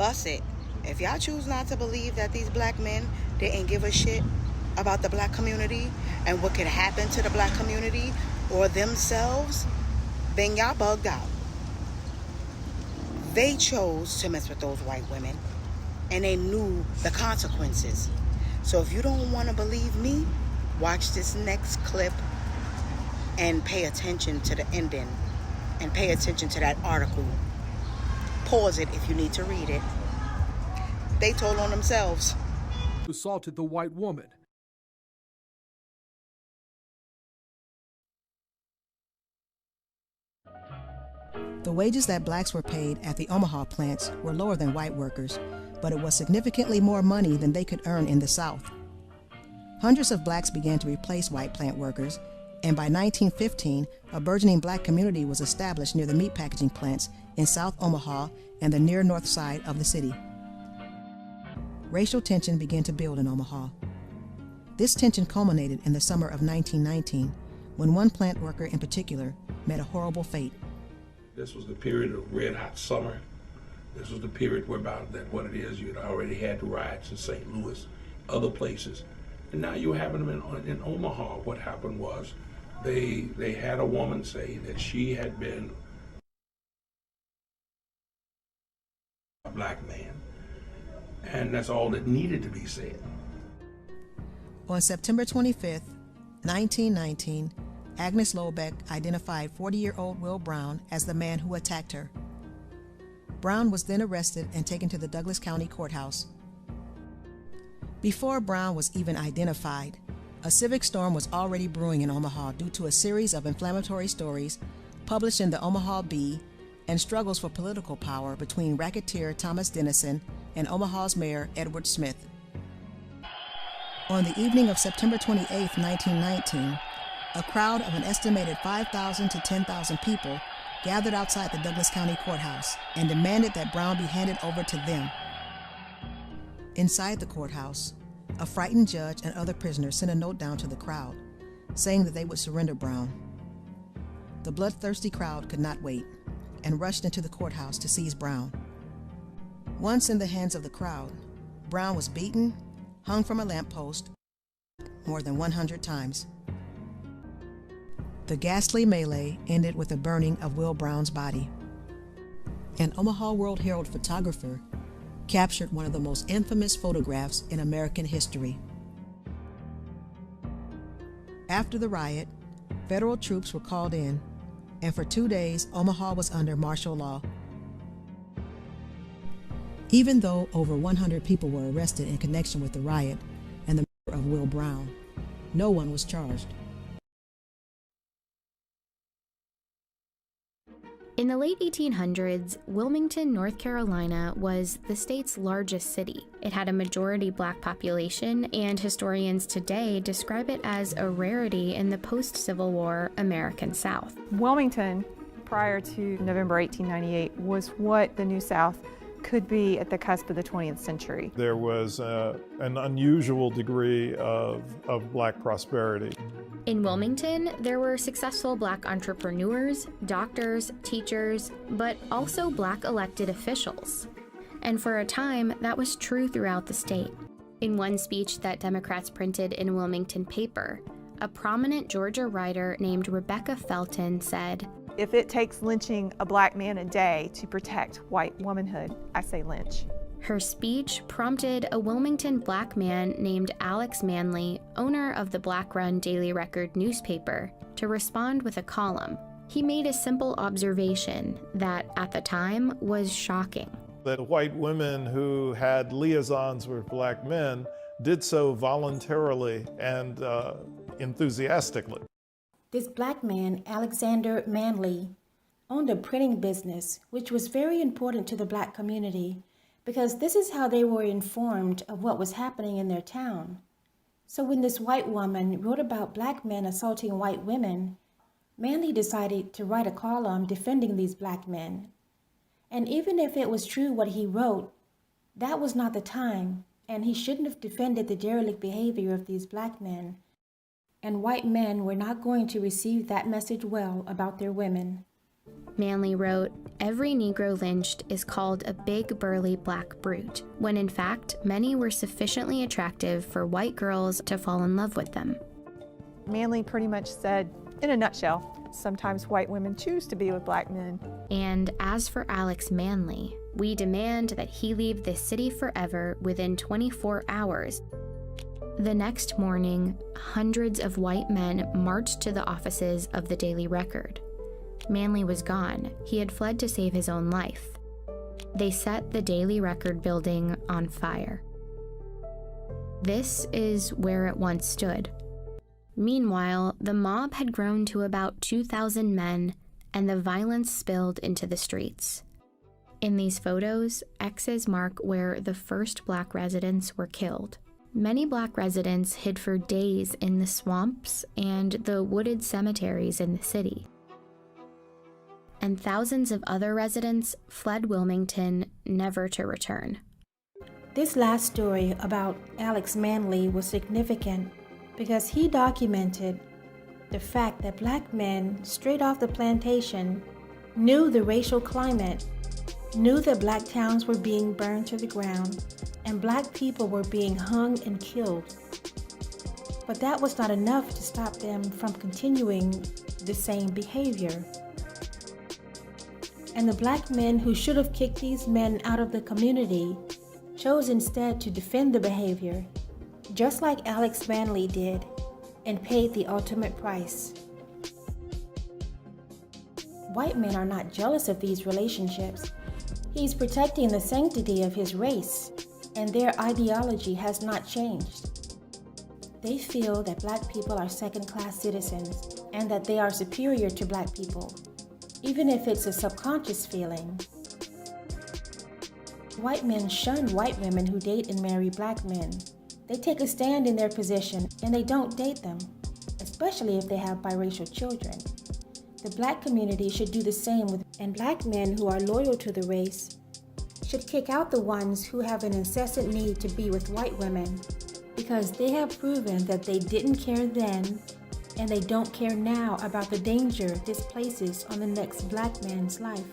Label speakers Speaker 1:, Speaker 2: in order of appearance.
Speaker 1: bust it. If y'all choose not to believe that these black men didn't give a shit about the black community and what could happen to the black community or themselves, then y'all bugged out. They chose to mess with those white women, and they knew the consequences. So if you don't want to believe me, watch this next clip and pay attention to the ending and pay attention to that article. Pause it if you need to read it. They told on themselves.
Speaker 2: Assaulted the white woman.
Speaker 3: The wages that blacks were paid at the Omaha plants were lower than white workers, but it was significantly more money than they could earn in the South. Hundreds of blacks began to replace white plant workers, and by 1915, a burgeoning black community was established near the meat packaging plants in South Omaha and the near north side of the city. Racial tension began to build in Omaha. This tension culminated in the summer of 1919, when one plant worker in particular met a horrible fate.
Speaker 4: This was the period of red hot summer. This was the period where about that what it is, you'd already had the riots in St. Louis, other places. And now you're having them in Omaha. What happened was they had a woman say that she had been a black man. And that's all that needed to be said.
Speaker 3: On September 25th, 1919, Agnes Lobeck identified 40-year-old Will Brown as the man who attacked her. Brown was then arrested and taken to the Douglas County Courthouse. Before Brown was even identified, a civic storm was already brewing in Omaha due to a series of inflammatory stories published in the Omaha Bee and struggles for political power between racketeer Thomas Dennison and Omaha's mayor Edward Smith. On the evening of September 28, 1919, a crowd of an estimated 5,000 to 10,000 people gathered outside the Douglas County Courthouse and demanded that Brown be handed over to them. Inside the courthouse, a frightened judge and other prisoners sent a note down to the crowd, saying that they would surrender Brown. The bloodthirsty crowd could not wait and rushed into the courthouse to seize Brown. Once in the hands of the crowd, Brown was beaten, hung from a lamppost, more than 100 times. The ghastly melee ended with the burning of Will Brown's body. An Omaha World Herald photographer captured one of the most infamous photographs in American history. After the riot, federal troops were called in, and for 2 days, Omaha was under martial law. Even though over 100 people were arrested in connection with the riot and the murder of Will Brown, no one was charged.
Speaker 5: In the late 1800s, Wilmington, North Carolina was the state's largest city. It had a majority black population, and historians today describe it as a rarity in the post-Civil War American South.
Speaker 6: Wilmington, prior to November 1898, was what the New South could be at the cusp of the 20th century.
Speaker 7: There was an unusual degree of black prosperity.
Speaker 5: In Wilmington, there were successful black entrepreneurs, doctors, teachers, but also black elected officials. And for a time, that was true throughout the state. In one speech that Democrats printed in Wilmington paper, a prominent Georgia writer named Rebecca Felton said,
Speaker 6: "If it takes lynching a black man a day to protect white womanhood, I say lynch."
Speaker 5: Her speech prompted a Wilmington black man named Alex Manley, owner of the black-run Daily Record newspaper, to respond with a column. He made a simple observation that, at the time, was shocking.
Speaker 7: That white women who had liaisons with black men did so voluntarily and enthusiastically.
Speaker 8: This black man, Alexander Manley, owned a printing business, which was very important to the black community, because this is how they were informed of what was happening in their town. So when this white woman wrote about black men assaulting white women, Manley decided to write a column defending these black men. And even if it was true what he wrote, that was not the time, and he shouldn't have defended the derelict behavior of these black men. And white men were not going to receive that message well about their women.
Speaker 5: Manly wrote, "Every Negro lynched is called a big burly black brute, when in fact many were sufficiently attractive for white girls to fall in love with them."
Speaker 6: Manly pretty much said, in a nutshell, sometimes white women choose to be with black men.
Speaker 5: And as for Alex Manly, "We demand that he leave this city forever within 24 hours. The next morning, hundreds of white men marched to the offices of the Daily Record. Manly was gone. He had fled to save his own life. They set the Daily Record building on fire. This is where it once stood. Meanwhile, the mob had grown to about 2,000 men, and the violence spilled into the streets. In these photos, X's mark where the first black residents were killed. Many black residents hid for days in the swamps and the wooded cemeteries in the city. And thousands of other residents fled Wilmington, never to return.
Speaker 8: This last story about Alex Manly was significant because he documented the fact that black men straight off the plantation knew the racial climate, knew that black towns were being burned to the ground, and black people were being hung and killed. But that was not enough to stop them from continuing the same behavior. And the black men who should have kicked these men out of the community chose instead to defend the behavior, just like Alex Manly did, and paid the ultimate price. White men are not jealous of these relationships. He's protecting the sanctity of his race, and their ideology has not changed. They feel that black people are second-class citizens and that they are superior to black people, even if it's a subconscious feeling. White men shun white women who date and marry black men. They take a stand in their position and they don't date them, especially if they have biracial children. The black community should do the same and black men who are loyal to the race should kick out the ones who have an incessant need to be with white women, because they have proven that they didn't care then and they don't care now about the danger this places on the next black man's life.